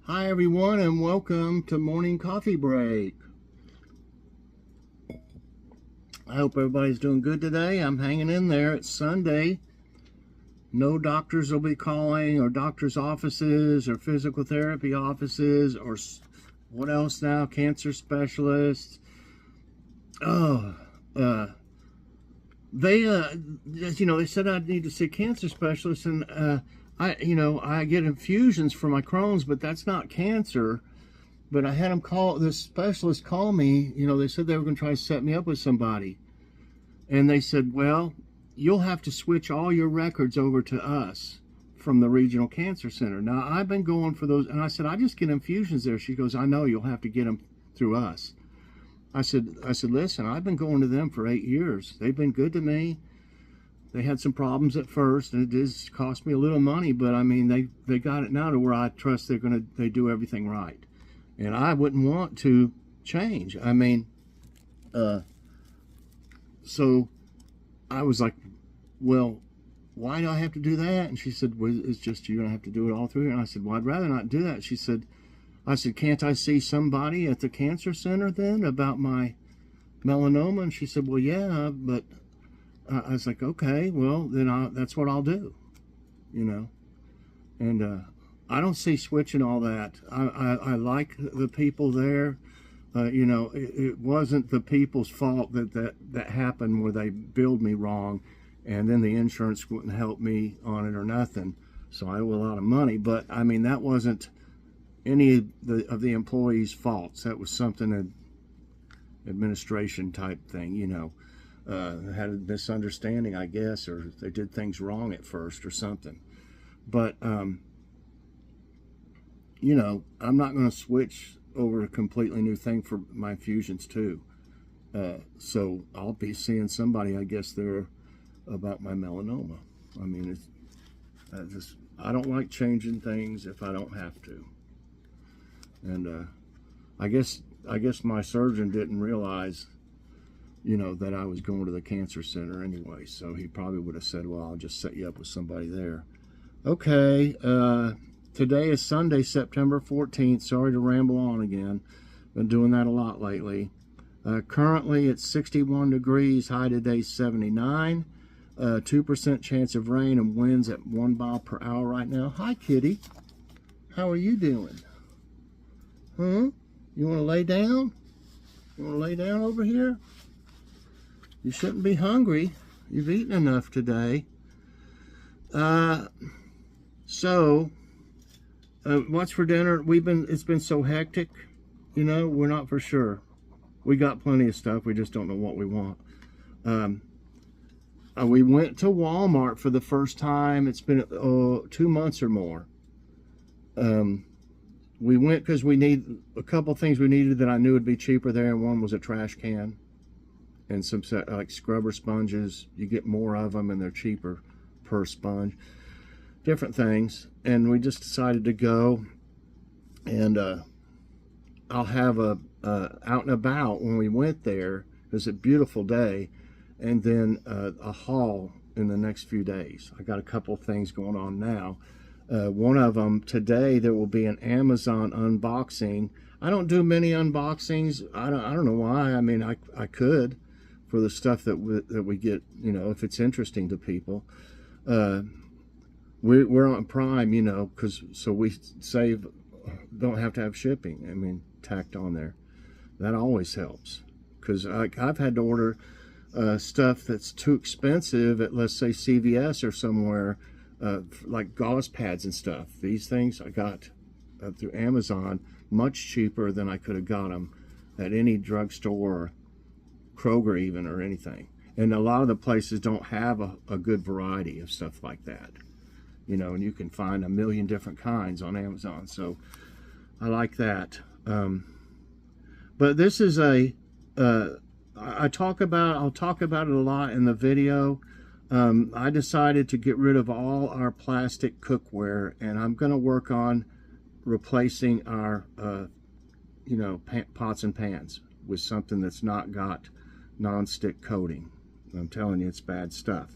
Hi everyone, and welcome to Morning Coffee Break. I hope everybody's doing good today. I'm hanging in there. It's Sunday. No doctors will be calling, or doctors' offices, or physical therapy offices, or what else now? Cancer specialists. They said I'd need to see a cancer specialist, and I get infusions for my Crohn's, but that's not cancer. But I had this specialist call me. They said they were going to try to set me up with somebody. And they said, well, you'll have to switch all your records over to us from the regional cancer center. Now, I've been going for those. And I said, I just get infusions there. She goes, I know, you'll have to get them through us. I said, listen, I've been going to them for 8 years. They've been good to me. They had some problems at first, and it does cost me a little money, but I mean, they got it now to where I trust they do everything right. And I wouldn't want to change. I mean, so I was like, well, why do I have to do that? And she said, well, it's just you're going to have to do it all through here. And I said, well, I'd rather not do that. I said, can't I see somebody at the cancer center then about my melanoma? And she said, well, yeah, but I was like, okay, well, then that's what I'll do, And I don't see switching all that. I like the people there. It wasn't the people's fault that happened where they billed me wrong, and then the insurance wouldn't help me on it or nothing. So I owe a lot of money. But I mean, that wasn't any of the employees' faults. That was something an administration type thing, had a misunderstanding, I guess, or they did things wrong at first or something. But I'm not going to switch over a completely new thing for my infusions too. So I'll be seeing somebody, I guess, there about my melanoma. I mean, I don't like changing things if I don't have to. And I guess my surgeon didn't realize, that I was going to the cancer center anyway. So he probably would have said, well, I'll just set you up with somebody there. Okay. Today is Sunday, September 14th. Sorry to ramble on again. Been doing that a lot lately. Currently, it's 61 degrees. High today, 79. 2% chance of rain and winds at 1 mile per hour right now. Hi, kitty. How are you doing? Huh? You want to lay down? You want to lay down over here? You shouldn't be hungry. You've eaten enough today. What's for dinner? It's been so hectic, we're not for sure. We got plenty of stuff, we just don't know what we want. We went to Walmart for the first time. It's been 2 months or more. We went because we need a couple things we needed that I knew would be cheaper there, and one was a trash can and some like scrubber sponges. You get more of them and they're cheaper per sponge. Different things, and we just decided to go, and I'll have a out and about when we went there. It was a beautiful day, and then a haul in the next few days. I got a couple things going on now. One of them today, there will be an Amazon unboxing. I don't do many unboxings. I don't know why. I mean, I could for the stuff that we get, if it's interesting to people. We're on Prime, so we don't have to have shipping. I mean, tacked on there. That always helps, because I've had to order stuff that's too expensive at, let's say, CVS or somewhere, like gauze pads and stuff. These things I got through Amazon much cheaper than I could have got them at any drugstore or Kroger even, or anything. And a lot of the places don't have a good variety of stuff like that. And you can find a million different kinds on Amazon. So I like that. But this is I'll talk about it a lot in the video. I decided to get rid of all our plastic cookware, and I'm going to work on replacing our, pots and pans with something that's not got non-stick coating. I'm telling you, it's bad stuff.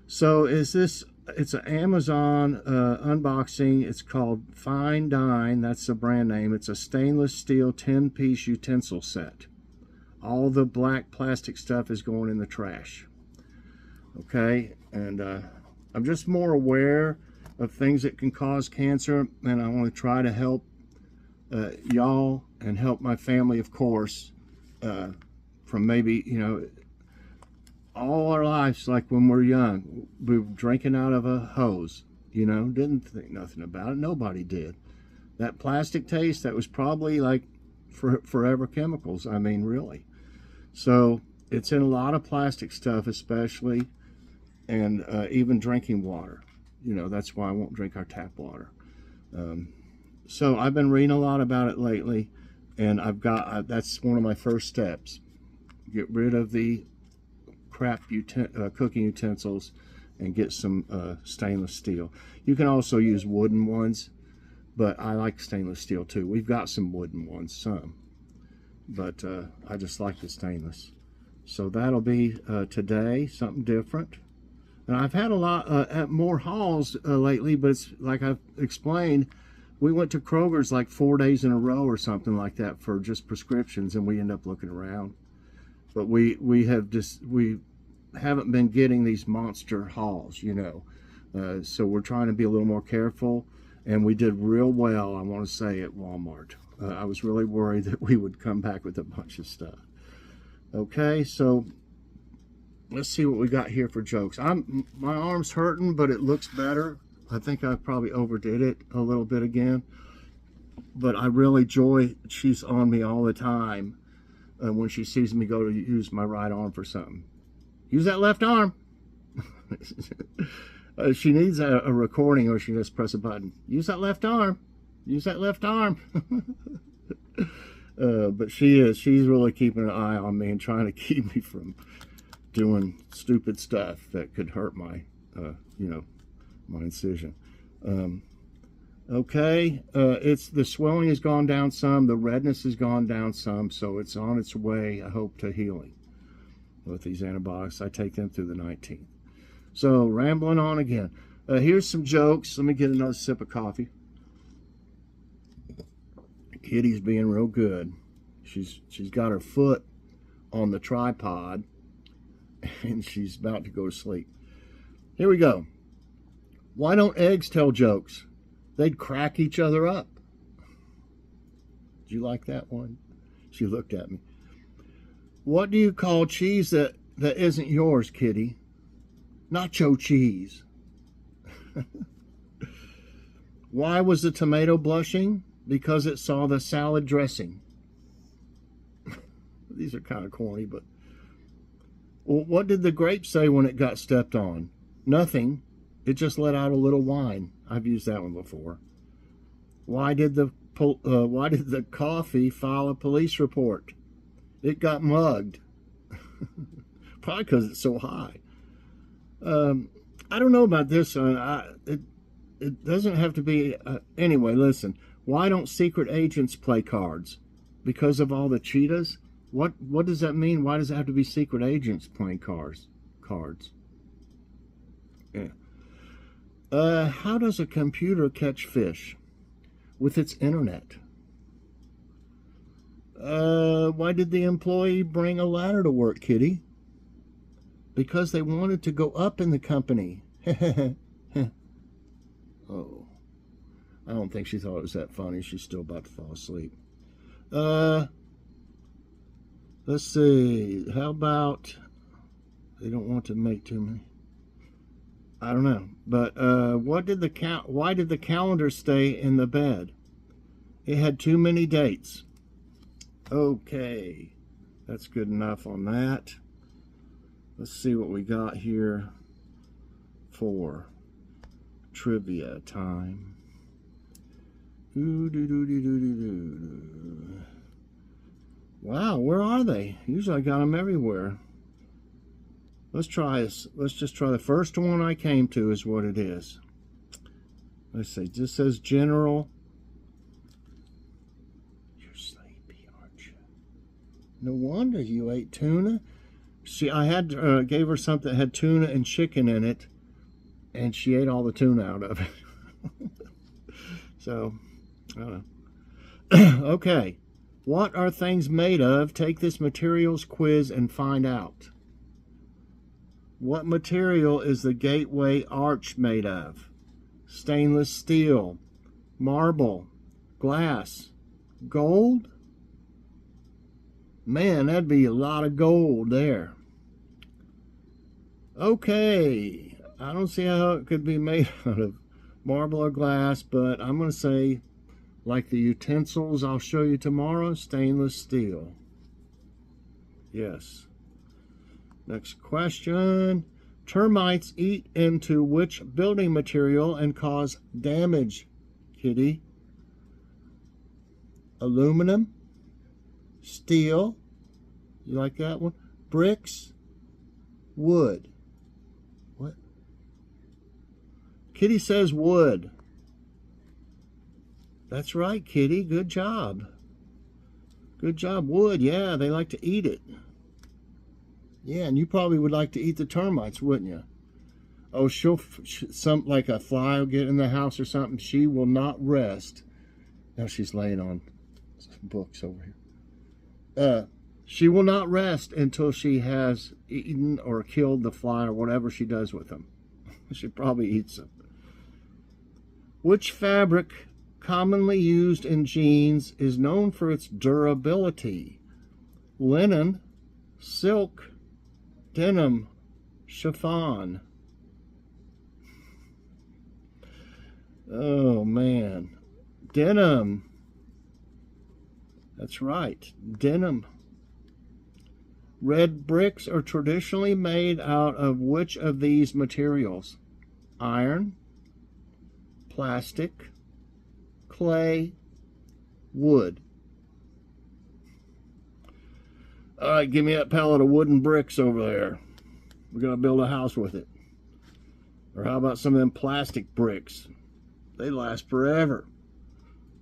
So is this it's an Amazon unboxing. It's called Fine Dine. That's the brand name. It's a stainless steel 10-piece utensil set. All the black plastic stuff is going in the trash. Okay, and I'm just more aware of things that can cause cancer, and I want to try to help y'all and help my family, of course, from maybe, you know, all our lives, like when we're young, we were drinking out of a hose, you know, didn't think nothing about it. Nobody did. That plastic taste, that was probably like forever chemicals. I mean, really. So it's in a lot of plastic stuff, especially, and even drinking water. You know, that's why I won't drink our tap water. So I've been reading a lot about it lately, and that's one of my first steps. Get rid of the crap cooking utensils and get some stainless steel. You can also use wooden ones, but I like stainless steel too. We've got some wooden ones, some, but I just like the stainless. So that'll be today, something different. And I've had a lot more hauls lately, but it's like I've explained, we went to Kroger's like 4 days in a row or something like that for just prescriptions, and we end up looking around. But we haven't been getting these monster hauls, you know. So we're trying to be a little more careful, and we did real well, I want to say, at Walmart. I was really worried that we would come back with a bunch of stuff. Okay, so let's see what we got here for jokes. My arm's hurting, but it looks better. I think I probably overdid it a little bit again. But I really enjoy, she's on me all the time when she sees me go to use my right arm for something. Use that left arm. She needs a recording, or she just press a button. Use that left arm. Use that left arm. But she's really keeping an eye on me and trying to keep me from doing stupid stuff that could hurt my, you know, my incision. Okay, the swelling has gone down some, the redness has gone down some, so it's on its way, I hope, to healing with these antibiotics. I take them through the 19th. So, rambling on again. Here's some jokes. Let me get another sip of coffee. Kitty's being real good. She's got her foot on the tripod, and she's about to go to sleep. Here we go. Why don't eggs tell jokes? They'd crack each other up. Did you like that one? She looked at me. What do you call cheese that isn't yours, Kitty? Nacho cheese. Why was the tomato blushing? Because it saw the salad dressing. These are kind of corny, but... Well, what did the grape say when it got stepped on? Nothing. It just let out a little wine. I've used that one before. Why did the coffee file a police report? It got mugged. Probably because it's so high. I don't know about this one. It doesn't have to be... anyway, listen. Why don't secret agents play cards? Because of all the cheetahs? What does that mean? Why does it have to be secret agents playing cards? Yeah. How does a computer catch fish? With its internet. Why did the employee bring a ladder to work, Kitty? Because they wanted to go up in the company. Oh. I don't think she thought it was that funny. She's still about to fall asleep. Let's see. How about... They don't want to make too many. I don't know. But why did the calendar stay in the bed? It had too many dates. Okay. That's good enough on that. Let's see what we got here for trivia time. Wow, where are they? Usually I got them everywhere. Let's try this. Let's just try the first one I came to is what it is. Let's see. It just says general. You're sleepy, aren't you? No wonder you ate tuna. See, I had gave her something that had tuna and chicken in it, and she ate all the tuna out of it. So, I don't know. Okay. What are things made of? Take this materials quiz and find out. What material is the gateway arch made of? Stainless steel, marble, glass, gold? Man, that'd be a lot of gold there. Okay, I don't see how it could be made out of marble or glass, but I'm going to say, like the utensils I'll show you tomorrow, stainless steel. Yes. Next question. Termites eat into which building material and cause damage, Kitty? Aluminum? Steel? You like that one? Bricks? Wood? What? Kitty says wood. That's right, Kitty. Good job. Good job. Wood, yeah, they like to eat it. Yeah, and you probably would like to eat the termites, wouldn't you? Oh, some like a fly will get in the house or something. She will not rest. Now she's laying on some books over here. She will not rest until she has eaten or killed the fly or whatever she does with them. She probably eats them. Which fabric commonly used in jeans is known for its durability? Linen, silk, denim, chiffon. Oh man, denim. That's right, denim. Red bricks are traditionally made out of which of these materials? Iron, plastic, clay, wood. All right, give me that pallet of wooden bricks over there. We're going to build a house with it. Or how about some of them plastic bricks? They last forever.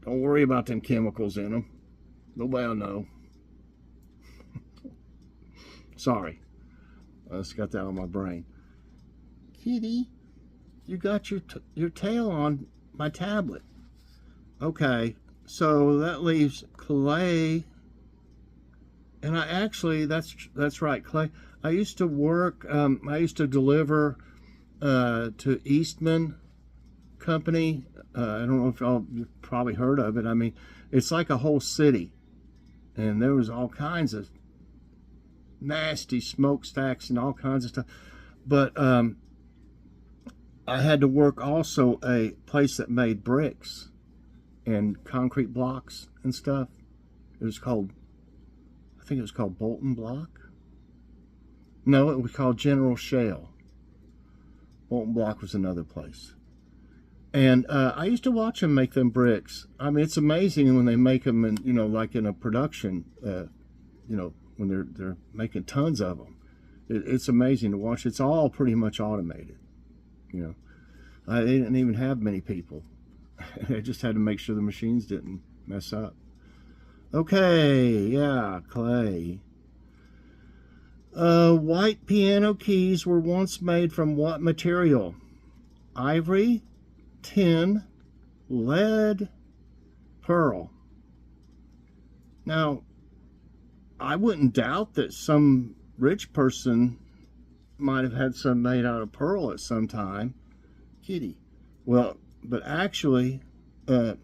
Don't worry about them chemicals in them. Nobody will know. Sorry. I just got that on my brain. Kitty, you got your tail on my tablet. Okay, so that leaves clay. And I actually, that's right, clay. I used to work, I used to deliver to Eastman Company. I don't know if you've probably heard of it. I mean, it's like a whole city. And there was all kinds of nasty smokestacks and all kinds of stuff. But I had to work also a place that made bricks and concrete blocks and stuff. It was called, I think it was called Bolton Block. No, it was called General Shale. Bolton Block was another place. And I used to watch them make them bricks. I mean, it's amazing when they make them, in, you know, like in a production, you know, when they're making tons of them. It's amazing to watch. It's all pretty much automated. You know, they didn't even have many people. They just had to make sure the machines didn't mess up. Okay, yeah, clay. White piano keys were once made from what material? Ivory, tin, lead, pearl. Now, I wouldn't doubt that some rich person might have had some made out of pearl at some time. Kitty. Well, but actually, you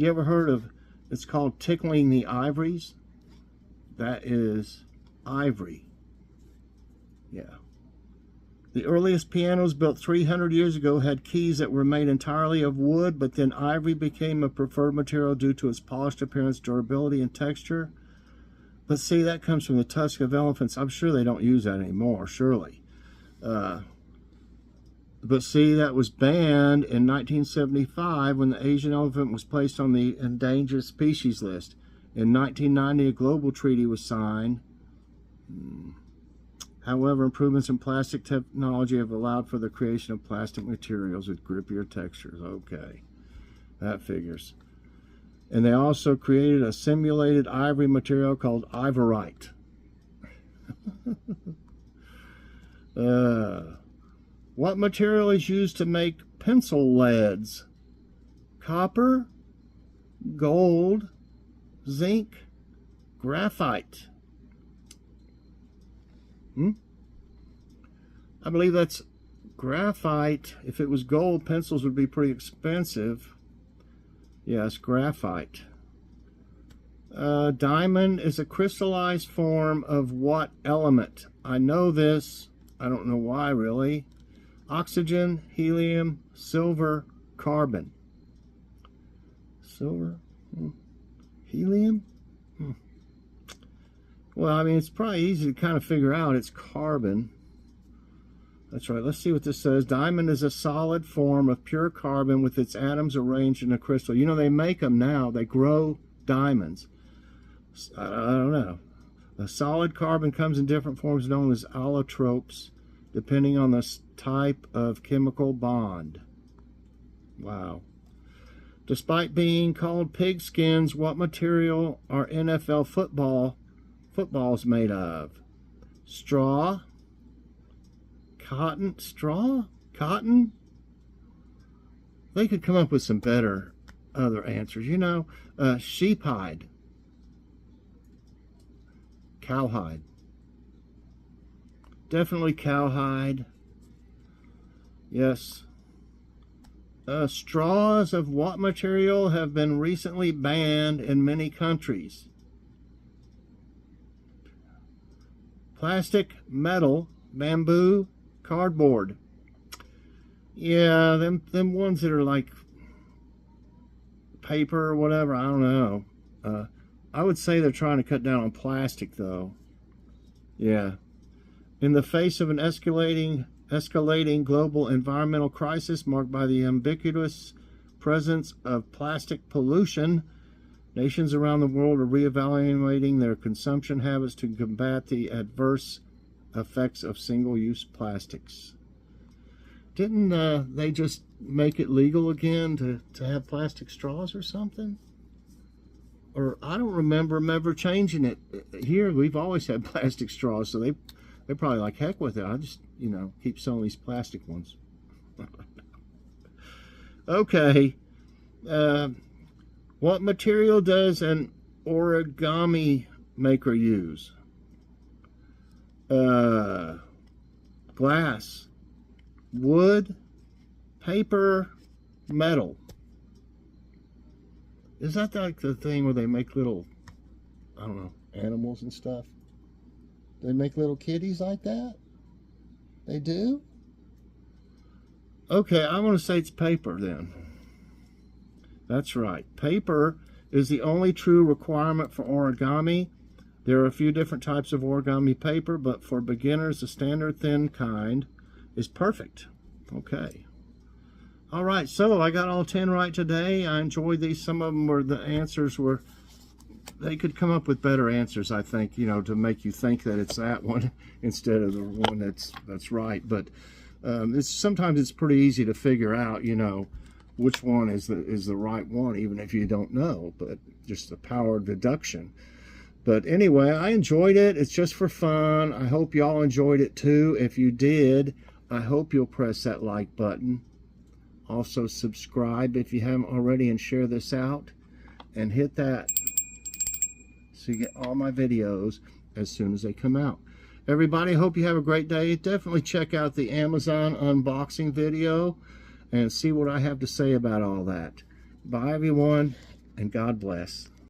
ever heard of, it's called tickling the ivories? That is ivory. Yeah. The earliest pianos built 300 years ago had keys that were made entirely of wood, but then ivory became a preferred material due to its polished appearance, durability, and texture. But see, that comes from the tusk of elephants. I'm sure they don't use that anymore, surely. But see, that was banned in 1975 when the Asian elephant was placed on the endangered species list. In 1990, a global treaty was signed. However, improvements in plastic technology have allowed for the creation of plastic materials with grippier textures. Okay, that figures. And they also created a simulated ivory material called ivorite. What material is used to make pencil leads? Copper, gold, zinc, graphite. I believe that's graphite. If it was gold, pencils would be pretty expensive. Yes, graphite. Diamond is a crystallized form of what element? I know this. I don't know why, really. Oxygen, helium, silver, carbon. Silver? Helium? Well, I mean, it's probably easy to kind of figure out. It's carbon. That's right. Let's see what this says. Diamond is a solid form of pure carbon with its atoms arranged in a crystal. You know, they make them now. They grow diamonds. I don't know. A solid carbon comes in different forms known as allotropes, depending on the type of chemical bond. Wow. Despite being called pigskins, what material are NFL footballs made of? Straw? Cotton? Straw? Cotton? They could come up with some better other answers. You know, sheep hide. Cowhide. Definitely cowhide. Yes. Straws of what material have been recently banned in many countries? Plastic, metal, bamboo, cardboard. Yeah, them ones that are like paper or whatever, I don't know. I would say they're trying to cut down on plastic, though. Yeah. In the face of an escalating global environmental crisis marked by the ubiquitous presence of plastic pollution, nations around the world are reevaluating their consumption habits to combat the adverse effects of single-use plastics. Didn't they just make it legal again to have plastic straws or something? Or I don't remember them ever changing it. Here, we've always had plastic straws, so they're probably like, heck with it. I just, you know, keep selling these plastic ones. Okay. What material does an origami maker use? Glass, wood, paper, metal. Is that like the thing where they make little, I don't know, animals and stuff? They make little kitties like that? They do? Okay, I'm going to say it's paper then. That's right. Paper is the only true requirement for origami. There are a few different types of origami paper, but for beginners, the standard thin kind is perfect. Okay. All right, so I got all 10 right today. I enjoyed these. Some of them were, the answers were, they could come up with better answers, I think, you know, to make you think that it's that one instead of the one that's right. But sometimes it's pretty easy to figure out, you know, which one is the right one, even if you don't know, but just the power of deduction. But anyway, I enjoyed it. It's just for fun. I hope y'all enjoyed it too. If you did, I hope you'll press that like button. Also subscribe if you haven't already, and share this out, and hit that so you get all my videos as soon as they come out. Everybody, hope you have a great day. Definitely check out the Amazon unboxing video and see what I have to say about all that. Bye everyone, and God bless.